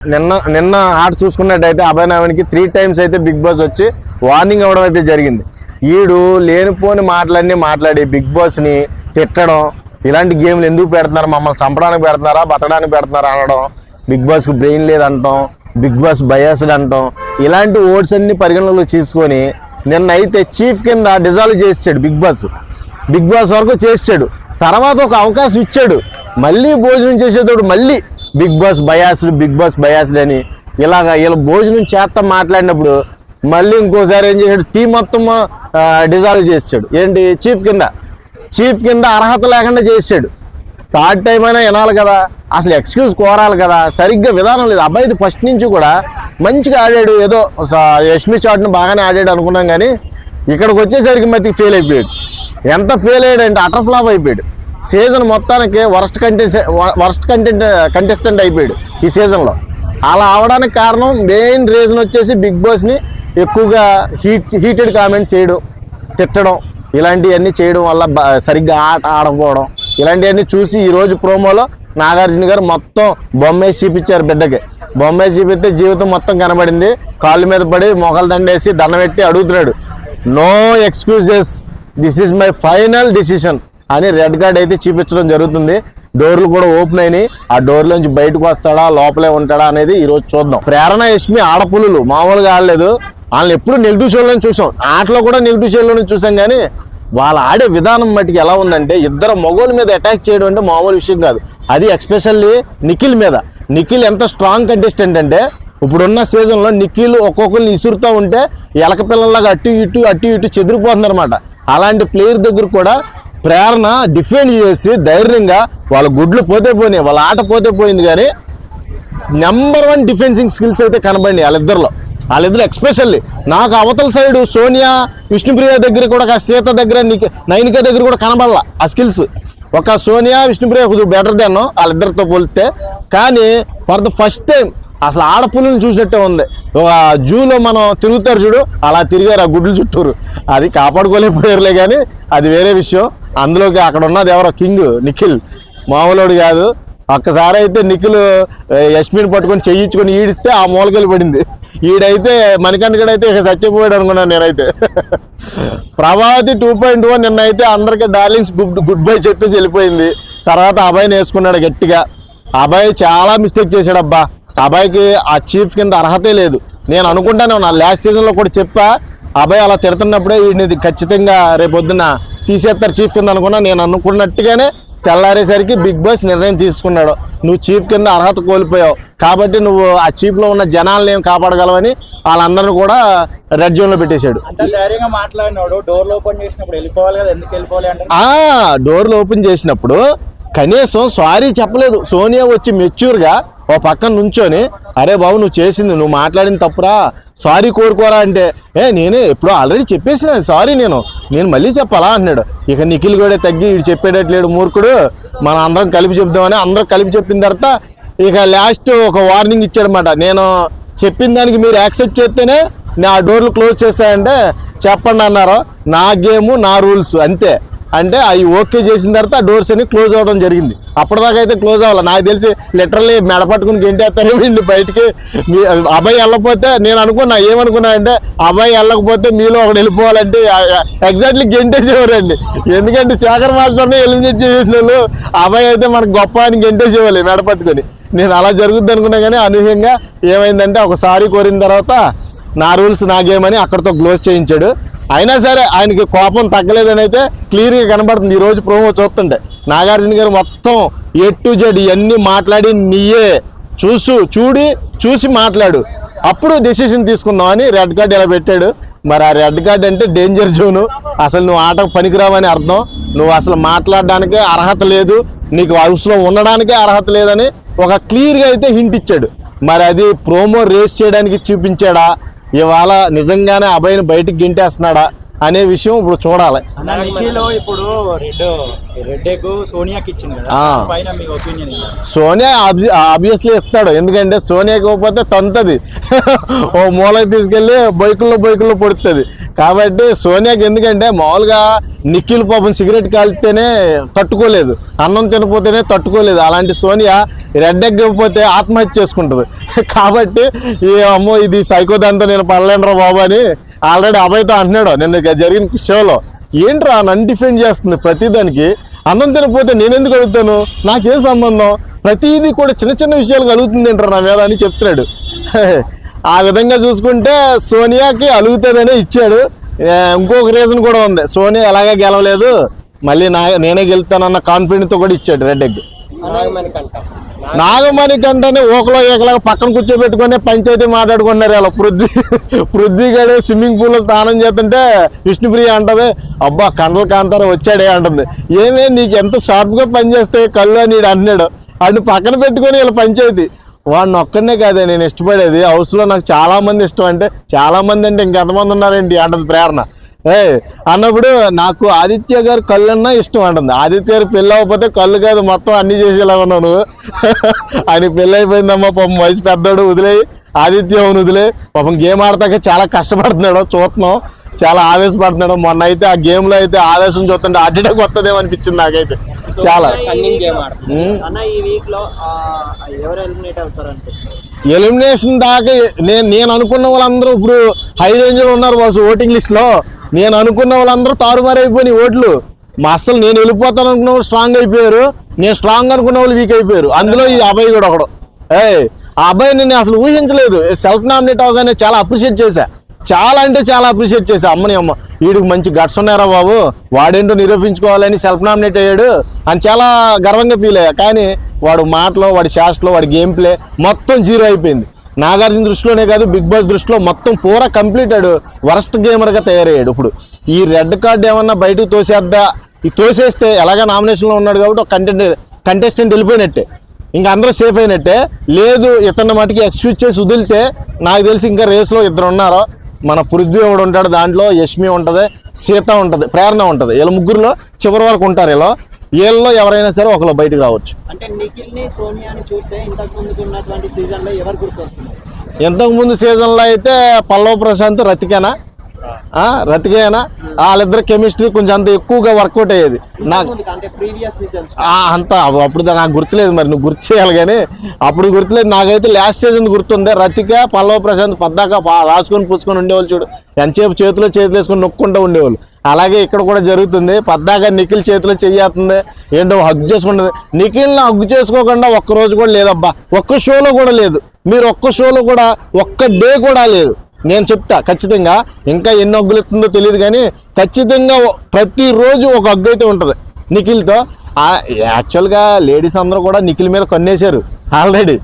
నిన్న ఆట చూసుకున్నట్టయితే అభయనారాయణకి 3 times అయితే బిగ్ బాస్ వచ్చి వార్నింగ్ ఇవ్వడం అయితే జరిగింది. ఈడు లేనిపోని మాటలన్నీ మాట్లాడి బిగ్ బాస్ని తిట్టడం, ఇలాంటి గేమ్లు ఎందుకు పెడుతున్నారు, మమ్మల్ని చంపడానికి పెడుతున్నారా బతకడానికి పెడుతున్నారా అనడం, బిగ్ బాస్కి బ్రెయిన్ లేదంటాం, బిగ్ బాస్ బయాస్డ్ అంటాం, ఇలాంటి ఓట్స్ అన్ని పరిగణనలో తీసుకొని నిన్నైతే చీఫ్ కింద డిజాల్వ్ చేసాడు. బిగ్ బాస్ వరకు చేసాడు. తర్వాత ఒక అవకాశం ఇచ్చాడు, మళ్ళీ భోజనం చేసేటోడు మళ్ళీ బిగ్ బాస్ బయాస్డ్ అని వీళ్ళ భోజనం చేస్తా మాట్లాడినప్పుడు మళ్ళీ ఇంకోసారి ఏం చేశాడు, టీం మొత్తం డిజాల్వ్ చేసాడు. ఏంటి, చీఫ్ కింద అర్హత లేకుండా చేసాడు. థర్డ్ టైం అయినా వినాలి కదా, అసలు ఎక్స్క్యూజ్ కోరాలి కదా, సరిగ్గా విధానం లేదు. అబ్బాయి ఫస్ట్ నుంచి కూడా మంచిగా ఆడాడు, ఏదో యష్మి షాట్ని బాగానే ఆడాడు అనుకున్నాం, కానీ ఇక్కడికి వచ్చేసరికి మధ్య ఫెయిల్ అయిపోయాడు. ఎంత ఫెయిల్ అయ్యాడంటే అటర్ ఫ్లాప్ అయిపోయాడు. సీజన్ మొత్తానికి వర్స్ట్ కంటెస్టెంట్ అయిపోయాడు ఈ సీజన్లో. అలా అవడానికి కారణం మెయిన్ రీజన్ వచ్చేసి బిగ్ బాస్ని ఎక్కువగా హీటెడ్ కామెంట్స్ చేయడం, తిట్టడం, ఇలాంటివన్నీ చేయడం వల్ల సరిగ్గా ఆట ఆడకపోవడం, ఇలాంటివన్నీ చూసి ఈరోజు ప్రోమోలో నాగార్జున గారు మొత్తం బొమ్మేసి చూపించారు. బిడ్డకి బొమ్మేసి చూపిస్తే జీవితం మొత్తం కనబడింది. కాళ్ళ మీద పడి మొక్కలు దండేసి దండం పెట్టి అడుగుతున్నాడు, no excuses, this is my final decision అని రెడ్ కార్డ్ అయితే చూపించడం జరుగుతుంది. డోర్లు కూడా ఓపెన్ అయినాయి. ఆ డోర్లోంచి బయటకు వస్తాడా లోపలే ఉంటాడా అనేది ఈరోజు చూద్దాం. ప్రేరణ, యష్మి ఆడపుల్లులు మామూలుగా ఆడలేదు. వాళ్ళని ఎప్పుడు నెగిటివ్ షోలోనే చూసాం, ఆటలో కూడా నెగిటివ్ షోలోనే చూసాం, కానీ వాళ్ళు ఆడే విధానం మట్టికి ఎలా ఉందంటే ఇద్దరు మగోళ్ళ మీద అటాక్ చేయడం అంటే మామూలు విషయం కాదు. అది ఎక్స్పెషల్లీ నిఖిల్ మీద. నిఖిల్ ఎంత స్ట్రాంగ్ కంటెస్టెంట్ అంటే ఇప్పుడున్న సీజన్లో నిఖిల్ ఒక్కొక్కరిని ఇసురుతూ ఉంటే ఎలక పిల్లల్లాగా అటు ఇటు చెదిరిపోతుంది అనమాట. అలాంటి ప్లేయర్ దగ్గర కూడా ప్రేరణ డిఫెండ్ చేసి ధైర్యంగా వాళ్ళ గుడ్లు పోతే పోయినాయి, వాళ్ళ ఆట పోతే పోయింది, కానీ నెంబర్ 1 డిఫెన్సింగ్ స్కిల్స్ అయితే కనబడినాయి వాళ్ళిద్దరు ఎక్స్పెషల్లీ. నాకు అవతల సైడు సోనియా, విష్ణుప్రియ దగ్గర కూడా, సీత దగ్గర, నైనిక దగ్గర కూడా కనబడాల ఆ స్కిల్స్. ఒక సోనియా, విష్ణుప్రియ కొద్దిగా బెటర్ దాను వాళ్ళిద్దరితో పోలిస్తే. కానీ ఫర్ ద ఫస్ట్ టైం అసలు ఆడపుల్ని చూసినట్టే ఉంది. జూలో మనం తిరుగుతారు చూడు, అలా తిరిగారు ఆ గుడ్లు చుట్టూరు. అది కాపాడుకోలేకపోయారులే, కానీ అది వేరే విషయం. అందులోకి అక్కడ ఉన్నది ఎవరో కింగ్ నిఖిల్, మామూలుడు కాదు. ఒక్కసారి అయితే నిఖిల్ యష్మిని పట్టుకొని చెయ్యించుకొని ఈడిస్తే ఆ మూలకెళ్ళి పడింది. ఈడైతే మణికంఠగడైతే ఇక చచ్చిపోయాడు అనుకున్నాను నేనైతే. ప్రభావతి 2.1 నిన్నైతే అందరికీ డార్లింగ్స్ గుడ్ బై చెప్పేసి వెళ్ళిపోయింది. తర్వాత అభయ్ని వేసుకున్నాడు గట్టిగా. అభయ్ చాలా మిస్టేక్ చేశాడు అబ్బా. అభయ్కి ఆ చీఫ్ కింద అర్హతే లేదు. నేను అనుకుంటాను, నా లాస్ట్ సీజన్లో కూడా చెప్పా, అభయ్ అలా తిడుతున్నప్పుడే వీడిని ఖచ్చితంగా రేపొద్దున తీసేస్తారు చీఫ్ కింద అనుకున్నా. నేను అనుకున్నట్టుగానే తెల్లారేసరికి బిగ్ బాస్ నిర్ణయం తీసుకున్నాడు, నువ్వు చీఫ్ కింద అర్హత కోల్పోయావు కాబట్టి నువ్వు ఆ చీఫ్లో ఉన్న జనాలను ఏం కాపాడగలవని వాళ్ళందరినీ కూడా రెడ్ జోన్లో పెట్టేశాడు. డోర్లు ఓపెన్ చేసినప్పుడు కనీసం సారీ చెప్పలేదు. సోనియా వచ్చి మెచ్యూర్గా ఓ పక్కన నుంచొని, అరే బాబు నువ్వు చేసింది, నువ్వు మాట్లాడింది తప్పురా, సారీ కోరుకోరా అంటే, నేనే ఎప్పుడో ఆల్రెడీ చెప్పేసిన సారీ, నేను మళ్ళీ చెప్పాలా అన్నాడు. ఇక నిఖిల్ కూడా తగ్గి వీడు చెప్పేటట్లేడు మూర్ఖుడు, మనం అందరం కలిపి చెప్దామని అందరం కలిపి చెప్పిన తర్వాత ఇక లాస్ట్ ఒక వార్నింగ్ ఇచ్చాడనమాట. నేను చెప్పిన దానికి మీరు యాక్సెప్ట్ చేస్తేనే నా డోర్లు క్లోజ్ చేస్తాయంటే చెప్పండి అన్నారు. నా గేము నా రూల్స్ అంతే అంటే అవి ఓకే చేసిన తర్వాత ఆ డోర్స్ అన్ని క్లోజ్ అవ్వడం జరిగింది. అప్పటిదాకా అయితే క్లోజ్ అవ్వాలి. నాకు తెలిసి లిటరల్లీ మెడపట్టుకుని గెంటేస్తారే వీళ్ళు బయటికి. అబ్బాయి వెళ్ళకపోతే నేను అనుకున్నా, ఏమనుకున్నా అంటే అబ్బాయి వెళ్ళకపోతే మీలో ఒకటి వెళ్ళిపోవాలంటే ఎగ్జాక్ట్లీ గెంటేసేవారండి. ఎందుకంటే శేఖర్ మాస్టర్ని ఎలిమినేట్ చేసిన వాళ్ళు అబ్బాయి అయితే మనకు గొప్ప అని గెంటేసేవాళ్ళు మెడపట్టుకొని. నేను అలా జరుగుద్ది అనుకున్నా, కానీ అనూహ్యంగా ఏమైందంటే ఒకసారి కోరిన తర్వాత నా రూల్స్ నా గేమ్ అని అక్కడితో క్లోజ్ చేయించాడు. అయినా సరే ఆయనకి కోపం తగ్గలేదని అయితే క్లియర్గా కనబడుతుంది ఈరోజు ప్రోమో చూస్తుంటే. నాగార్జున గారు మొత్తం A to Z ఇవన్నీ మాట్లాడి నీయే చూసి మాట్లాడు, అప్పుడు డెసిషన్ తీసుకుందాం అని రెడ్ కార్డ్ ఇలా పెట్టాడు. మరి ఆ రెడ్ కార్డ్ అంటే డేంజర్ జోను, అసలు నువ్వు ఆటకు పనికిరావని అర్థం, నువ్వు అసలు మాట్లాడడానికే అర్హత లేదు, నీకు హౌస్లో ఉండడానికే అర్హత లేదని ఒక క్లియర్గా అయితే హింట్ ఇచ్చాడు. మరి అది ప్రోమో రేస్ చేయడానికి చూపించాడా, ఇవాళ నిజంగానే అభయ్ని బయటికి గింటేస్తున్నాడా అనే విషయం ఇప్పుడు చూడాలి. నిఖిల్ ఇప్పుడు రెడ్ ఎగ్ సోనియాకి ఇచ్చింది కదా, పైన మీ ఒపీనియన్? సోనియా ఆబ్వియస్లీ ఇస్తాడు, ఎందుకంటే సోనియాకి ఇవ్వకపోతే తంతది ఓ మూలకి తీసుకెళ్ళి బైకుల్లో పొడుతుంది. కాబట్టి సోనియాకి, ఎందుకంటే మామూలుగా నిఖిల్ పాపం సిగరెట్ కాలితేనే తట్టుకోలేదు, అన్నం తినపోతేనే తట్టుకోలేదు. అలాంటి సోనియా రెడ్ ఎగ్ ఇవ్వకపోతే ఆత్మహత్య చేసుకుంటుంది. కాబట్టి ఈ అమ్మో ఇది సైకోదాంతో నేను పడలేనురా బాబు అని ఆల్రెడీ అభయ్తో అంటున్నాడు నిన్న జరిగిన షోలో. ఏంట్రా నన్ను డిఫెండ్ చేస్తుంది ప్రతిదానికి, అన్నం తినకపోతే నేను ఎందుకు అడుగుతాను, నాకేం సంబంధం, ప్రతిదీ కూడా చిన్న చిన్న విషయాలు కలుగుతుంది ఏంట్రా నా మీద అని చెప్తున్నాడు. ఆ విధంగా చూసుకుంటే సోనియాకి అలుగుతుందనే ఇచ్చాడు. ఇంకొక రీజన్ కూడా ఉంది, సోనియా ఎలాగే గెలవలేదు మళ్ళీ నేనే గెలుతానన్న కాన్ఫిడెంట్తో కూడా ఇచ్చాడు రెడ్ ఎగ్. నాగమణి కంటేనే ఏకలాగా పక్కన కూర్చోబెట్టుకుని పంచాయతీ మాట్లాడుకున్నారు ఇలా. పృథ్వీ గడు స్విమ్మింగ్ పూల్లో స్నానం చేస్తుంటే విష్ణుప్రియ అంటది, అబ్బా కండలు కాంతారా వచ్చాడే అంటుంది. ఏమే నీకు ఎంత షార్ప్గా పనిచేస్తే కళ్ళు అని అంటున్నాడు. వాడిని పక్కన పెట్టుకొని ఇలా పంచాయతీ. వాడిని ఒక్కడనే కాదే నేను ఇష్టపడేది, హౌస్లో నాకు చాలా మంది ఇష్టం. అంటే చాలా మంది అంటే ఇంకెంతమంది ఉన్నారేంటి అంటుంది ప్రేరణ. అన్నప్పుడు నాకు ఆదిత్య గారు కళ్ళు అన్నా ఇష్టం అంటుంది. ఆదిత్య గారు పెళ్ళి అవ్వకపోతే కళ్ళు కాదు మొత్తం అన్ని చేసేలా ఉన్నావు నువ్వు. ఆయన పెళ్ళి అయిపోయిందమ్మా పాపం, వయసు పెద్దోడు, వదిలేయి ఆదిత్య వదిలే. పాపం గేమ్ ఆడతాక చాలా కష్టపడుతున్నాడు, చూస్తున్నాం, చాలా ఆవేశపడుతున్నాడు. మొన్న అయితే ఆ గేమ్లో అయితే ఆవేశం చూస్తుంటే హార్ట్ అటాక్ వస్తుందేమో అనిపించింది నాకైతే చాలా. ఎలిమినేషన్ దాకా నేను అనుకున్న వాళ్ళందరూ ఇప్పుడు హై రేంజ్లో ఉన్నారు వాళ్ళు ఓటింగ్ లిస్ట్లో. నేను అనుకున్న వాళ్ళందరూ తారుమారైపోయినాయి ఓట్లు. అసలు నేను వెళ్ళిపోతాను అనుకున్న వాళ్ళు స్ట్రాంగ్ అయిపోయారు, నేను స్ట్రాంగ్ అనుకున్న వాళ్ళు వీక్ అయిపోయారు. అందులో ఈ అబ్బాయి కూడా ఒకడు. ఆ అబ్బాయి నేను అసలు ఊహించలేదు. సెల్ఫ్ నామినేట్ అవగానే చాలా అప్రిషియేట్ చేశా, చాలా అంటే చాలా అప్రిషియేట్ చేశా. అమ్మని అమ్మ వీడికి మంచి గట్స్ ఉన్నారా బాబు, వాడేంటో నిరూపించుకోవాలని సెల్ఫ్ నామినేట్ అయ్యాడు అని చాలా గర్వంగా ఫీల్ అయ్యా. కానీ వాడు మాటలో, వాడి శాస్ట్లో, వాడి గేమ్ ప్లే మొత్తం జీరో అయిపోయింది. నాగార్జున దృష్టిలోనే కాదు, బిగ్ బాస్ దృష్టిలో మొత్తం పూరా కంప్లీట్ అయ్యాడు, వరస్ట్ గేమర్గా తయారయ్యాడు. ఇప్పుడు ఈ రెడ్ కార్డ్ ఏమన్నా బయటకు తోసేస్తే ఎలాగా నామినేషన్లో ఉన్నాడు కాబట్టి ఒక కంటెస్టెంట్ వెళ్ళిపోయినట్టే, ఇంకా అందరూ సేఫ్ అయినట్టే. లేదు ఇతన్ని మటుకి ఎక్స్క్యూజ్ చేసి వదిలితే నాకు తెలిసి ఇంకా రేస్లో ఇద్దరు ఉన్నారో, మన పృథ్వీ ఒకడు ఉంటాడు, దాంట్లో యష్మి ఉంటుంది, సీత ఉంటుంది, ప్రేరణ ఉంటుంది. వీళ్ళ ముగ్గురులో చివరి వరకు ఉంటారు. వీళ్ళలో ఎవరైనా సరే ఒకరు బయటకు రావచ్చు. అంటే నిఖిల్ ని సోనియాని చూస్తే ఇంతకు ముందు సీజన్లో అయితే పల్లవ్ ప్రశాంత్ రతికేనా వాళ్ళిద్దరు కెమిస్ట్రీ కొంచెం అంత ఎక్కువగా వర్కౌట్ అయ్యేది నాకు. అంత అప్పుడు నాకు గుర్తులేదు, మరి నువ్వు గుర్తు చేయాలి కానీ అప్పుడు గుర్తులేదు. నాకైతే లాస్ట్ సీజన్ గుర్తుంది, రతిక పల్లవ్ ప్రశాంత్ పద్దాక రాసుకొని పుచ్చుకొని ఉండేవాళ్ళు. చూడు ఎంతసేపు చేతిలో వేసుకొని నొక్కుంటూ ఉండేవాళ్ళు. అలాగే ఇక్కడ కూడా జరుగుతుంది. పద్దాక నిఖిల్ చేతిలో చెయ్యేస్తుంది, ఏంటో హగ్ చేసుకుంటుంది. నిఖిల్ని హగ్ చేసుకోకుండా ఒక్కరోజు కూడా లేదబ్బా, ఒక్క షోలో కూడా లేదు. మీరు ఒక్క షోలో కూడా ఒక్క డే కూడా లేదు. నేను చెప్తా ఖచ్చితంగా, ఇంకా ఎన్ని హగ్గులు ఇస్తుందో తెలియదు కానీ ఖచ్చితంగా ప్రతిరోజు ఒక హగ్గు అయితే ఉంటుంది నిఖిల్తో. యాక్చువల్గా లేడీస్ అందరూ కూడా నిఖిల్ మీద కొన్నేశారు. ఆల్రెడీ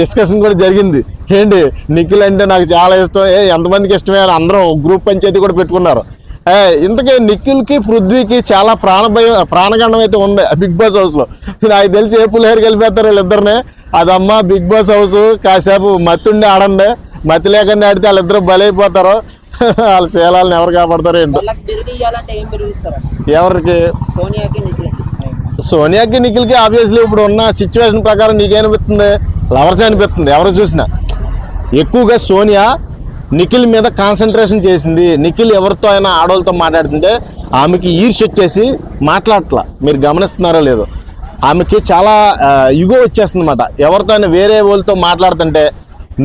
డిస్కషన్ కూడా జరిగింది. ఏంటి నిఖిల్ అంటే నాకు చాలా ఇష్టం, ఎంతమందికి ఇష్టమే అని అందరూ గ్రూప్ పంచాయతీ కూడా పెట్టుకున్నారు. ఇంతకీ నిఖిల్కి పృథ్వీకి చాలా ప్రాణగండం అయితే ఉంది బిగ్ బాస్ హౌస్లో. నాకు తెలిసి ఏ పులిహేరు కలిపేస్తారు వీళ్ళిద్దరినే. అదమ్మా బిగ్ బాస్ హౌస్ కాసేపు మత్తుండి ఆడండి, మతి లేకుండా ఆడితే వాళ్ళిద్దరు బలైపోతారు. వాళ్ళ శీలాలను ఎవరు కాపాడతారు ఏంటో. ఎవరికి? సోనియాకి నిఖిల్కి ఆబ్వియస్లీ ఇప్పుడు ఉన్న సిచ్యువేషన్ ప్రకారం నీకేమనిపిస్తుంది? లవర్స్ అనిపిస్తుంది ఎవరు చూసినా. ఎక్కువగా సోనియా నిఖిల్ మీద కాన్సన్ట్రేషన్ చేసింది. నిఖిల్ ఎవరితో అయినా ఆడవాళ్ళతో మాట్లాడుతుంటే ఆమెకి ఈర్ష్య వచ్చేసి మాట్లాడట్లా. మీరు గమనిస్తున్నారో లేదో, ఆమెకి చాలా ఇగో వచ్చేస్తుంది అన్నమాట. ఎవరితో అయినా వేరే వాళ్ళతో మాట్లాడుతుంటే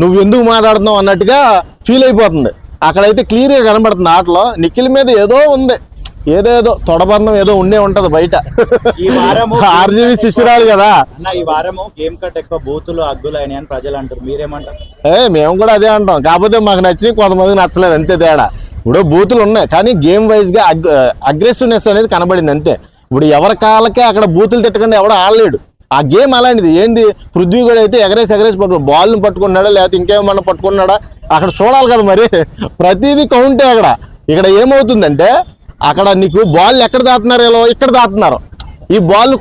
నువ్వు ఎందుకు మాట్లాడుతున్నావు అన్నట్టుగా ఫీల్ అయిపోతుంది. అక్కడైతే క్లియర్గా కనబడుతుంది ఆటలో నిఖిల్ మీద ఏదో ఉంది, ఏదో తొడబంధం ఏదో ఉండే ఉంటది బయట. ఆర్జీవి శిష్యురాలు కదా. ఈ వారము గేమ్ కట్ ఎక్కువ బూతులు అగ్గులు అని ప్రజలు అంటారు, మీరేమంటారు? మేము కూడా అదే అంటాం, కాకపోతే మాకు నచ్చినవి కొంతమందికి నచ్చలేదు అంతే తేడా. ఇప్పుడు బూతులు ఉన్నాయి కానీ గేమ్ వైజ్ గా అగ్రెసివ్నెస్ అనేది కనబడింది అంతే. ఇప్పుడు ఎవరి కాళ్ళకే అక్కడ బూతులు తిట్టకుండా ఎవడో ఆడలేడు. ఆ గేమ్ అలాంటిది. ఏంది పృథ్వీ కూడా అయితే ఎగరేసి పట్టుకున్నాడు, బాల్ని పట్టుకున్నాడా లేకపోతే ఇంకేమన్నా పట్టుకున్నాడా అక్కడ చూడాలి కదా. మరి ప్రతిదీ కౌంటే అక్కడ. ఇక్కడ ఏమవుతుందంటే అక్కడ నీకు బాల్ ఎక్కడ దాటున్నారో ఇక్కడ దాటున్నారు, ఈ బాల్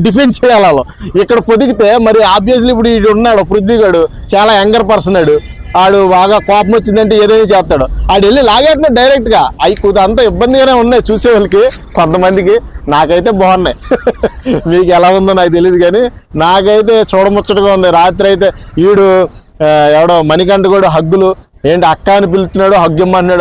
డిఫెన్స్ చేయాలి. ఇక్కడ పొదిగితే మరి ఆబ్వియస్లీ ఇప్పుడు వీడు ఉన్నాడు పృథ్వీ గాడు, చాలా యంగర్ పర్సన్. ఆడు బాగా కోపం వచ్చిందంటే ఏదైనా చేస్తాడు. ఆడు వెళ్ళి లాగేస్తున్నాడు డైరెక్ట్గా. అవి కొద్దిగా అంత ఇబ్బందిగానే ఉన్నాయి చూసే వాళ్ళకి, కొంతమందికి. నాకైతే బాగున్నాయి. మీకు ఎలా ఉందో నాకు తెలియదు కానీ నాకైతే చూడముచ్చటగా ఉంది. రాత్రి అయితే వీడు ఎవడో మణికంఠ కూడా హగ్గులు, ఏంటి అక్క అని పిలుస్తున్నాడు, హగ్గిమ్మన్నాడు.